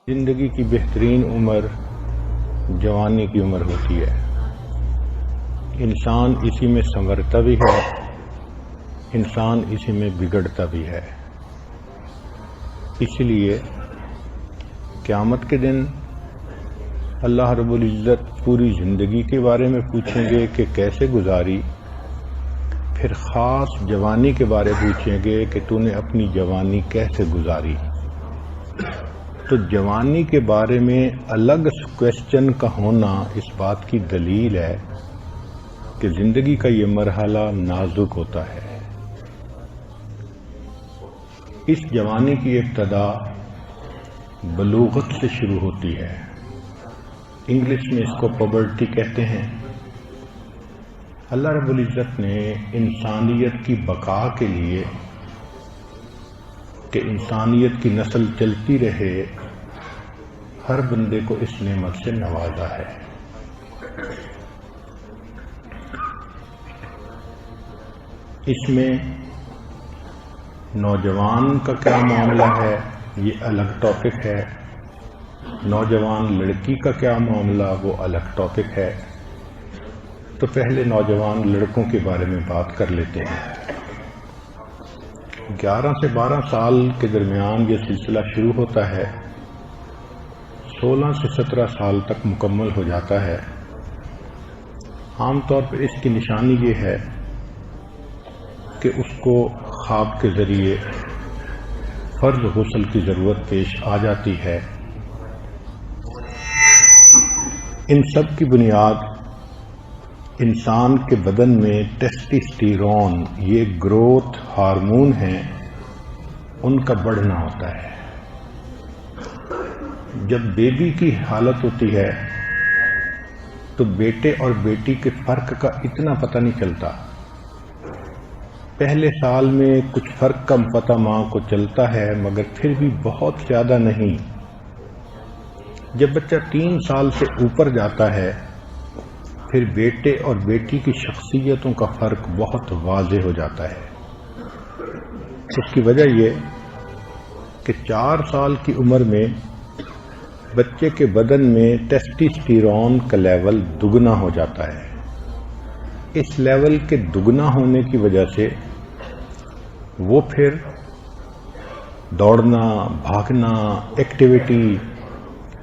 زندگی کی بہترین عمر جوانی کی عمر ہوتی ہے۔ انسان اسی میں سنورتا بھی ہے، انسان اسی میں بگڑتا بھی ہے۔ اس لیے قیامت کے دن اللہ رب العزت پوری زندگی کے بارے میں پوچھیں گے کہ کیسے گزاری، پھر خاص جوانی کے بارے پوچھیں گے کہ تو نے اپنی جوانی کیسے گزاری۔ تو جوانی کے بارے میں الگ کویسچن کا ہونا اس بات کی دلیل ہے کہ زندگی کا یہ مرحلہ نازک ہوتا ہے۔ اس جوانی کی ابتدا بلوغت سے شروع ہوتی ہے۔ انگلش میں اس کو پبرٹی کہتے ہیں۔ اللہ رب العزت نے انسانیت کی بقا کے لیے کہ انسانیت کی نسل چلتی رہے، ہر بندے کو اس نعمت سے نوازا ہے۔ اس میں نوجوان کا کیا معاملہ ہے یہ الگ ٹاپک ہے، نوجوان لڑکی کا کیا معاملہ وہ الگ ٹاپک ہے۔ تو پہلے نوجوان لڑکوں کے بارے میں بات کر لیتے ہیں۔ 11 سے 12 سال کے درمیان یہ سلسلہ شروع ہوتا ہے، 16 سے 17 سال تک مکمل ہو جاتا ہے۔ عام طور پر اس کی نشانی یہ ہے کہ اس کو خواب کے ذریعے فرض غسل کی ضرورت پیش آ جاتی ہے۔ ان سب کی بنیاد انسان کے بدن میں ٹیسٹوسٹیرون، یہ گروتھ ہارمون ہیں، ان کا بڑھنا ہوتا ہے۔ جب بیبی کی حالت ہوتی ہے تو بیٹے اور بیٹی کے فرق کا اتنا پتہ نہیں چلتا۔ پہلے سال میں کچھ فرق کا پتہ ماں کو چلتا ہے، مگر پھر بھی بہت زیادہ نہیں۔ جب بچہ 3 سال سے اوپر جاتا ہے پھر بیٹے اور بیٹی کی شخصیتوں کا فرق بہت واضح ہو جاتا ہے۔ اس کی وجہ یہ کہ 4 سال کی عمر میں بچے کے بدن میں ٹیسٹوسٹیرون کا لیول دگنا ہو جاتا ہے۔ اس لیول کے دگنا ہونے کی وجہ سے وہ پھر دوڑنا، بھاگنا، ایکٹیویٹی،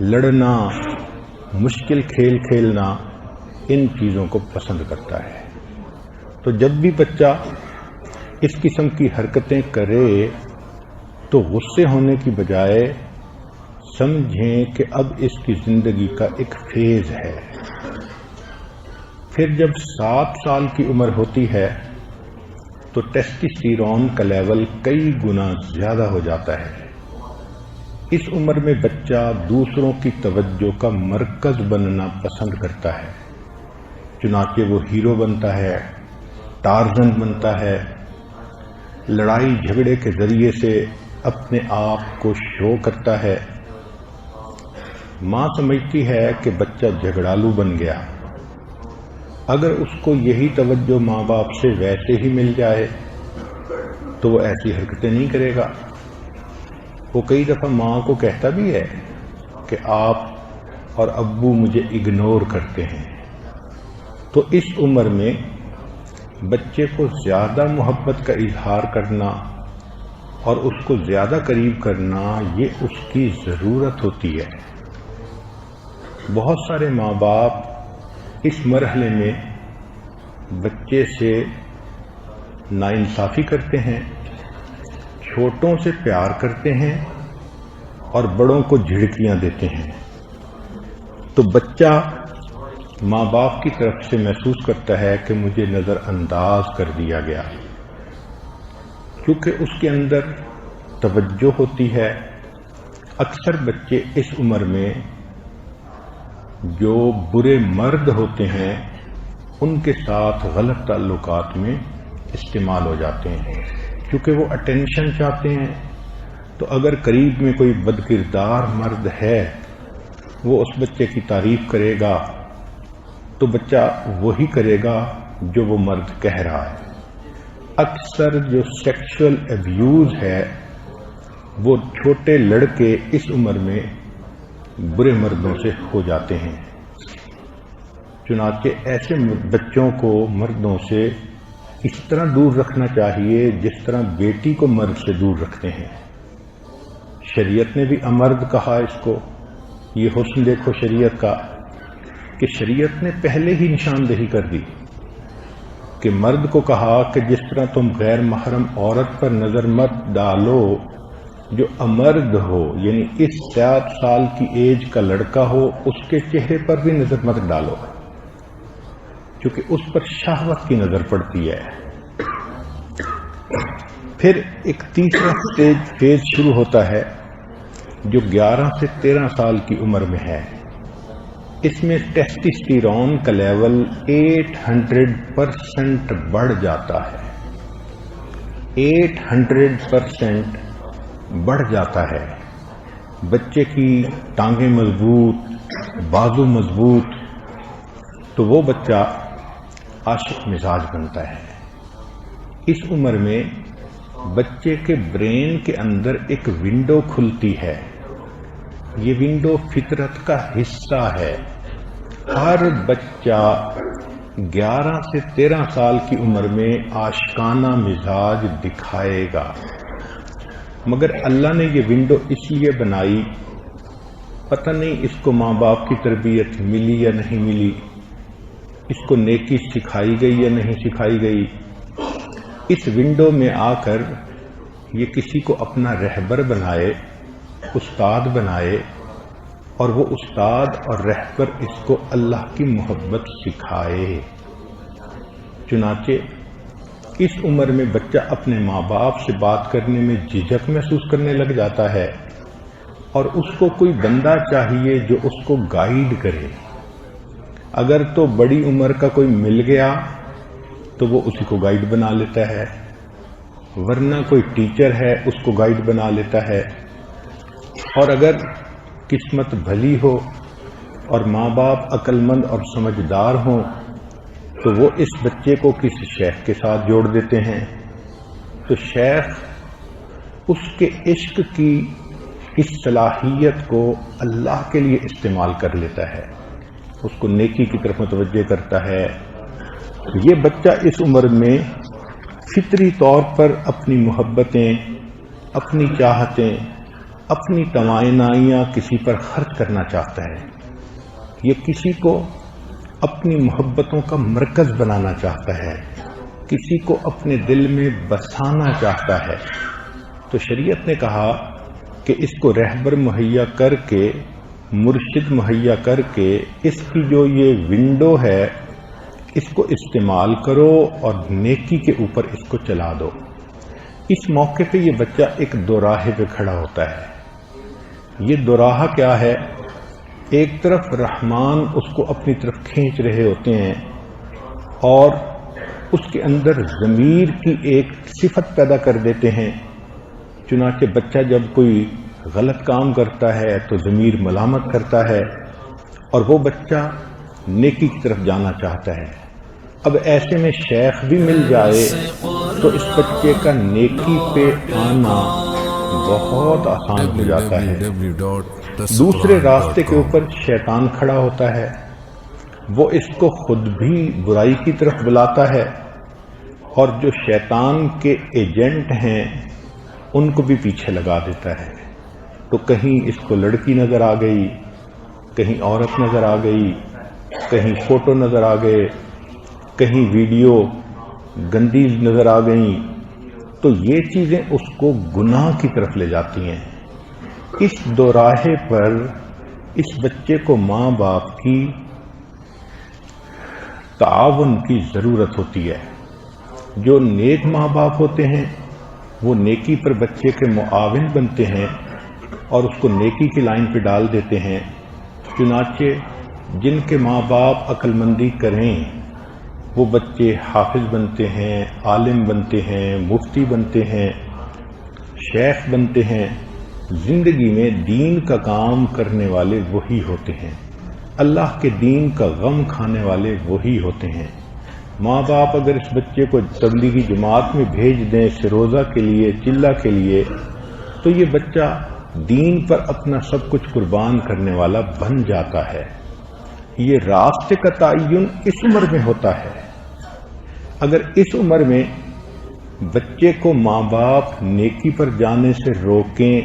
لڑنا، مشکل کھیل کھیلنا، ان چیزوں کو پسند کرتا ہے۔ تو جب بھی بچہ اس قسم کی حرکتیں کرے تو غصے ہونے کی بجائے سمجھیں کہ اب اس کی زندگی کا ایک فیز ہے۔ پھر جب 7 سال کی عمر ہوتی ہے تو ٹیسٹوسٹیرون کا لیول کئی گنا زیادہ ہو جاتا ہے۔ اس عمر میں بچہ دوسروں کی توجہ کا مرکز بننا پسند کرتا ہے، چنانچہ وہ ہیرو بنتا ہے، ٹارزن بنتا ہے، لڑائی جھگڑے کے ذریعے سے اپنے آپ کو شو کرتا ہے۔ ماں سمجھتی ہے کہ بچہ جھگڑالو بن گیا۔ اگر اس کو یہی توجہ ماں باپ سے ویسے ہی مل جائے تو وہ ایسی حرکتیں نہیں کرے گا۔ وہ کئی دفعہ ماں کو کہتا بھی ہے کہ آپ اور ابو مجھے اگنور کرتے ہیں۔ تو اس عمر میں بچے کو زیادہ محبت کا اظہار کرنا اور اس کو زیادہ قریب کرنا یہ اس کی ضرورت ہوتی ہے۔ بہت سارے ماں باپ اس مرحلے میں بچے سے ناانصافی کرتے ہیں، چھوٹوں سے پیار کرتے ہیں اور بڑوں کو جھڑکیاں دیتے ہیں۔ تو بچہ ماں باپ کی طرف سے محسوس کرتا ہے کہ مجھے نظر انداز کر دیا گیا، کیونکہ اس کے اندر توجہ ہوتی ہے۔ اکثر بچے اس عمر میں جو برے مرد ہوتے ہیں ان کے ساتھ غلط تعلقات میں استعمال ہو جاتے ہیں، کیونکہ وہ اٹینشن چاہتے ہیں۔ تو اگر قریب میں کوئی بدکردار مرد ہے وہ اس بچے کی تعریف کرے گا تو بچہ وہی کرے گا جو وہ مرد کہہ رہا ہے۔ اکثر جو سیکشول ایبیوز ہے وہ چھوٹے لڑکے اس عمر میں برے مردوں سے ہو جاتے ہیں۔ چنانچہ ایسے بچوں کو مردوں سے اس طرح دور رکھنا چاہیے جس طرح بیٹی کو مرد سے دور رکھتے ہیں۔ شریعت نے بھی امرد کہا اس کو۔ یہ حسن دیکھو شریعت کا کہ شریعت نے پہلے ہی نشاندہی کر دی کہ مرد کو کہا کہ جس طرح تم غیر محرم عورت پر نظر مت ڈالو جو امرد ہو، یعنی اس 7 سال کی ایج کا لڑکا ہو، اس کے چہرے پر بھی نظر مت ڈالو کیونکہ اس پر شہوت کی نظر پڑتی ہے۔ پھر ایک تیسرا فیز شروع ہوتا ہے جو 11 سے 13 سال کی عمر میں ہے۔ اس میں ٹیسٹوسٹیرون کا لیول 800% بڑھ جاتا ہے۔ 800% بڑھ جاتا ہے۔ بچے کی ٹانگیں مضبوط، بازو مضبوط، تو وہ بچہ عاشق مزاج بنتا ہے۔ اس عمر میں بچے کے برین کے اندر ایک ونڈو کھلتی ہے۔ یہ ونڈو فطرت کا حصہ ہے۔ ہر بچہ 11 سے 13 سال کی عمر میں عاشقانہ مزاج دکھائے گا، مگر اللہ نے یہ ونڈو اس لیے بنائی، پتہ نہیں اس کو ماں باپ کی تربیت ملی یا نہیں ملی، اس کو نیکی سکھائی گئی یا نہیں سکھائی گئی۔ اس ونڈو میں آ کر یہ کسی کو اپنا رہبر بنائے، استاد بنائے، اور وہ استاد اور رہبر اس کو اللہ کی محبت سکھائے۔ چنانچہ اس عمر میں بچہ اپنے ماں باپ سے بات کرنے میں جھجک محسوس کرنے لگ جاتا ہے، اور اس کو کوئی بندہ چاہیے جو اس کو گائیڈ کرے۔ اگر تو بڑی عمر کا کوئی مل گیا تو وہ اسی کو گائیڈ بنا لیتا ہے، ورنہ کوئی ٹیچر ہے اس کو گائیڈ بنا لیتا ہے۔ اور اگر قسمت بھلی ہو اور ماں باپ عقل مند اور سمجھدار ہوں تو وہ اس بچے کو کسی شیخ کے ساتھ جوڑ دیتے ہیں، تو شیخ اس کے عشق کی اس صلاحیت کو اللہ کے لیے استعمال کر لیتا ہے، اس کو نیکی کی طرف متوجہ کرتا ہے۔ یہ بچہ اس عمر میں فطری طور پر اپنی محبتیں، اپنی چاہتیں، اپنی توانائیاں کسی پر خرچ کرنا چاہتا ہے۔ یہ کسی کو اپنی محبتوں کا مرکز بنانا چاہتا ہے، کسی کو اپنے دل میں بسانا چاہتا ہے۔ تو شریعت نے کہا کہ اس کو رہبر مہیا کر کے، مرشد مہیا کر کے، اس کی جو یہ ونڈو ہے اس کو استعمال کرو اور نیکی کے اوپر اس کو چلا دو۔ اس موقع پہ یہ بچہ ایک دوراہے پہ کھڑا ہوتا ہے۔ یہ دوراہا کیا ہے؟ ایک طرف رحمان اس کو اپنی طرف کھینچ رہے ہوتے ہیں اور اس کے اندر ضمیر کی ایک صفت پیدا کر دیتے ہیں۔ چنانچہ بچہ جب کوئی غلط کام کرتا ہے تو ضمیر ملامت کرتا ہے اور وہ بچہ نیکی کی طرف جانا چاہتا ہے۔ اب ایسے میں شیخ بھی مل جائے تو اس بچے کا نیکی پہ آنا بہت آسان ہو جاتا ہے۔ دوسرے راستے کے اوپر شیطان کھڑا ہوتا ہے، وہ اس کو خود بھی برائی کی طرف بلاتا ہے، اور جو شیطان کے ایجنٹ ہیں ان کو بھی پیچھے لگا دیتا ہے۔ تو کہیں اس کو لڑکی نظر آ گئی، کہیں عورت نظر آ گئی، کہیں فوٹو نظر آ گئے، کہیں ویڈیو گندی نظر آ گئیں، تو یہ چیزیں اس کو گناہ کی طرف لے جاتی ہیں۔ اس دوراہے پر اس بچے کو ماں باپ کی تعاون کی ضرورت ہوتی ہے۔ جو نیک ماں باپ ہوتے ہیں وہ نیکی پر بچے کے معاون بنتے ہیں اور اس کو نیکی کی لائن پہ ڈال دیتے ہیں۔ چنانچہ جن کے ماں باپ عقل مندی کریں وہ بچے حافظ بنتے ہیں، عالم بنتے ہیں، مفتی بنتے ہیں، شیخ بنتے ہیں۔ زندگی میں دین کا کام کرنے والے وہی ہوتے ہیں، اللہ کے دین کا غم کھانے والے وہی ہوتے ہیں۔ ماں باپ اگر اس بچے کو تبلیغی جماعت میں بھیج دیں سروزہ کے لیے، چلہ کے لیے، تو یہ بچہ دین پر اپنا سب کچھ قربان کرنے والا بن جاتا ہے۔ یہ راستے کا تعین اس عمر میں ہوتا ہے۔ اگر اس عمر میں بچے کو ماں باپ نیکی پر جانے سے روکیں،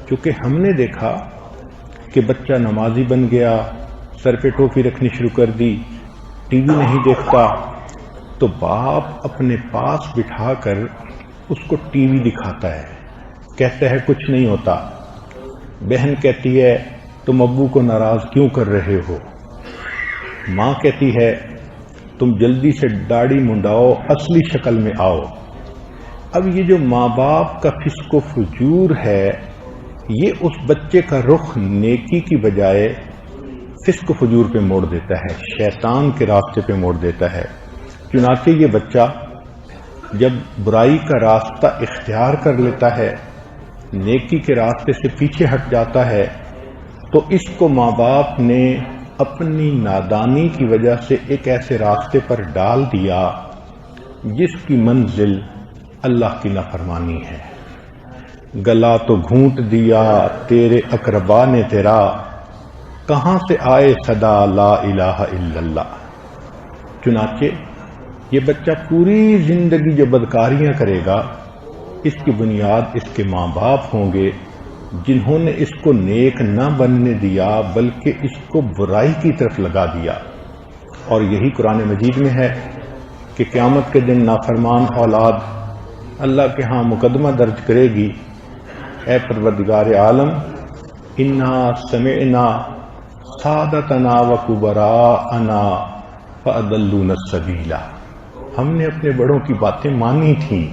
کیونکہ ہم نے دیکھا کہ بچہ نمازی بن گیا، سر پہ ٹوپی رکھنی شروع کر دی، ٹی وی نہیں دیکھتا، تو باپ اپنے پاس بٹھا کر اس کو ٹی وی دکھاتا ہے، کہتا ہے کچھ نہیں ہوتا۔ بہن کہتی ہے تم ابو کو ناراض کیوں کر رہے ہو؟ ماں کہتی ہے تم جلدی سے داڑھی منڈاؤ، اصلی شکل میں آؤ۔ اب یہ جو ماں باپ کا فسق و فجور ہے، یہ اس بچے کا رخ نیکی کی بجائے فسق و فجور پہ موڑ دیتا ہے، شیطان کے راستے پہ موڑ دیتا ہے۔ چنانچہ یہ بچہ جب برائی کا راستہ اختیار کر لیتا ہے، نیکی کے راستے سے پیچھے ہٹ جاتا ہے، تو اس کو ماں باپ نے اپنی نادانی کی وجہ سے ایک ایسے راستے پر ڈال دیا جس کی منزل اللہ کی نافرمانی ہے۔ گلا تو گھونٹ دیا تیرے اقربا نے تیرا، کہاں سے آئے صدا لا الہ الا اللہ۔ چنانچہ یہ بچہ پوری زندگی جو بدکاریاں کرے گا، اس کی بنیاد اس کے ماں باپ ہوں گے، جنہوں نے اس کو نیک نہ بننے دیا بلکہ اس کو برائی کی طرف لگا دیا۔ اور یہی قرآن مجید میں ہے کہ قیامت کے دن نافرمان اولاد اللہ کے ہاں مقدمہ درج کرے گی، اے پروردگار عالم انا سمعنا سادتنا و کبراءنا فاضلونا السبیل، ہم نے اپنے بڑوں کی باتیں مانی تھیں۔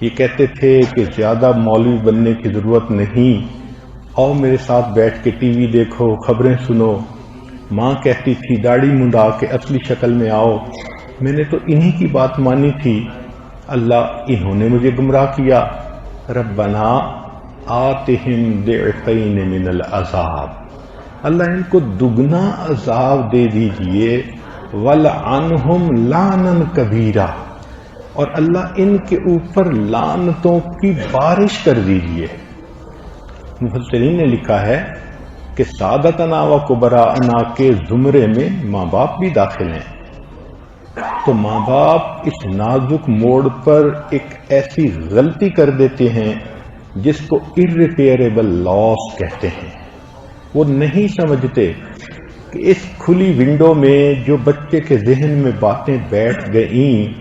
یہ کہتے تھے کہ زیادہ مولوی بننے کی ضرورت نہیں، آؤ میرے ساتھ بیٹھ کے ٹی وی دیکھو، خبریں سنو۔ ماں کہتی تھی داڑھی منڈا کے اصلی شکل میں آؤ، میں نے تو انہی کی بات مانی تھی، اللہ انہوں نے مجھے گمراہ کیا۔ ربنا آتہم ضعفین من العذاب، اللہ ان کو دگنا عذاب دے دیجئے، ولعنہم لعنا کبیرا، اور اللہ ان کے اوپر لعنتوں کی بارش کر دیجئے۔ مفسرین نے لکھا ہے کہ سادتنا و کبراءنا کے زمرے میں ماں باپ بھی داخل ہیں۔ تو ماں باپ اس نازک موڑ پر ایک ایسی غلطی کر دیتے ہیں جس کو irreparable loss کہتے ہیں۔ وہ نہیں سمجھتے کہ اس کھلی ونڈو میں جو بچے کے ذہن میں باتیں بیٹھ گئیں،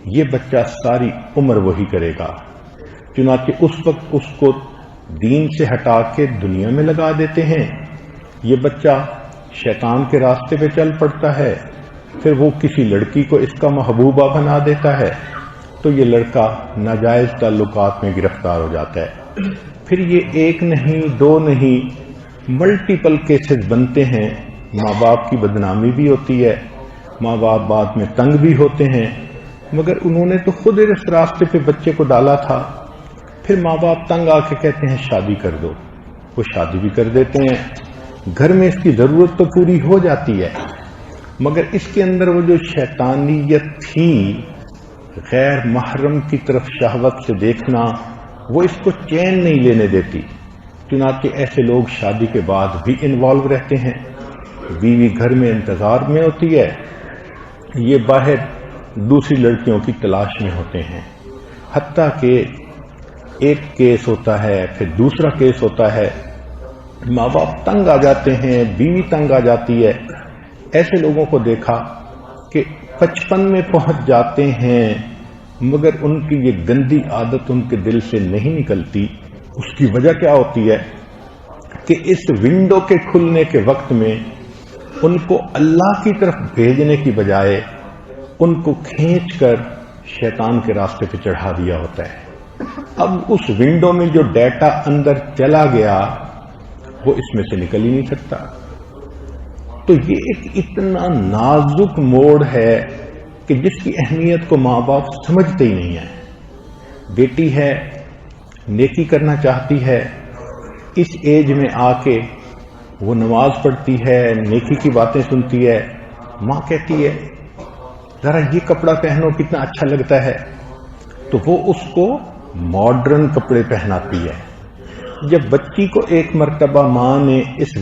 یہ بچہ ساری عمر وہی کرے گا۔ چنانچہ اس وقت اس کو دین سے ہٹا کے دنیا میں لگا دیتے ہیں۔ یہ بچہ شیطان کے راستے پہ چل پڑتا ہے، پھر وہ کسی لڑکی کو اس کا محبوبہ بنا دیتا ہے، تو یہ لڑکا ناجائز تعلقات میں گرفتار ہو جاتا ہے۔ پھر یہ ایک نہیں دو نہیں ملٹیپل کیسز بنتے ہیں، ماں باپ کی بدنامی بھی ہوتی ہے، ماں باپ بعد میں تنگ بھی ہوتے ہیں، مگر انہوں نے تو خود اس راستے پہ بچے کو ڈالا تھا۔ پھر ماں باپ تنگ آ کے کہتے ہیں شادی کر دو، وہ شادی بھی کر دیتے ہیں، گھر میں اس کی ضرورت تو پوری ہو جاتی ہے، مگر اس کے اندر وہ جو شیطانیت تھی، غیر محرم کی طرف شہوت سے دیکھنا، وہ اس کو چین نہیں لینے دیتی۔ چنانچہ ایسے لوگ شادی کے بعد بھی انوالو رہتے ہیں، بیوی گھر میں انتظار میں ہوتی ہے، یہ باہر دوسری لڑکیوں کی تلاش میں ہوتے ہیں، حتیٰ کہ ایک کیس ہوتا ہے پھر دوسرا کیس ہوتا ہے، ماں باپ تنگ آ جاتے ہیں، بیوی تنگ آ جاتی ہے۔ ایسے لوگوں کو دیکھا کہ 55 میں پہنچ جاتے ہیں مگر ان کی یہ گندی عادت ان کے دل سے نہیں نکلتی۔ اس کی وجہ کیا ہوتی ہے کہ اس ونڈو کے کھلنے کے وقت میں ان کو اللہ کی طرف بھیجنے کی بجائے ان کو کھینچ کر شیطان کے راستے پہ چڑھا دیا ہوتا ہے۔ اب اس ونڈو میں جو ڈیٹا اندر چلا گیا وہ اس میں سے نکل ہی نہیں سکتا۔ تو یہ ایک اتنا نازک موڑ ہے کہ جس کی اہمیت کو ماں باپ سمجھتے ہی نہیں ہیں۔ بیٹی ہے، نیکی کرنا چاہتی ہے، اس ایج میں آ کے وہ نماز پڑھتی ہے، نیکی کی باتیں سنتی ہے، ماں کہتی ہے ذرا یہ کپڑا پہنو کتنا اچھا لگتا ہے، تو وہ اس کو ماڈرن کپڑے پہناتی ہے، جب بچی کو ایک مرتبہ ماں نے اس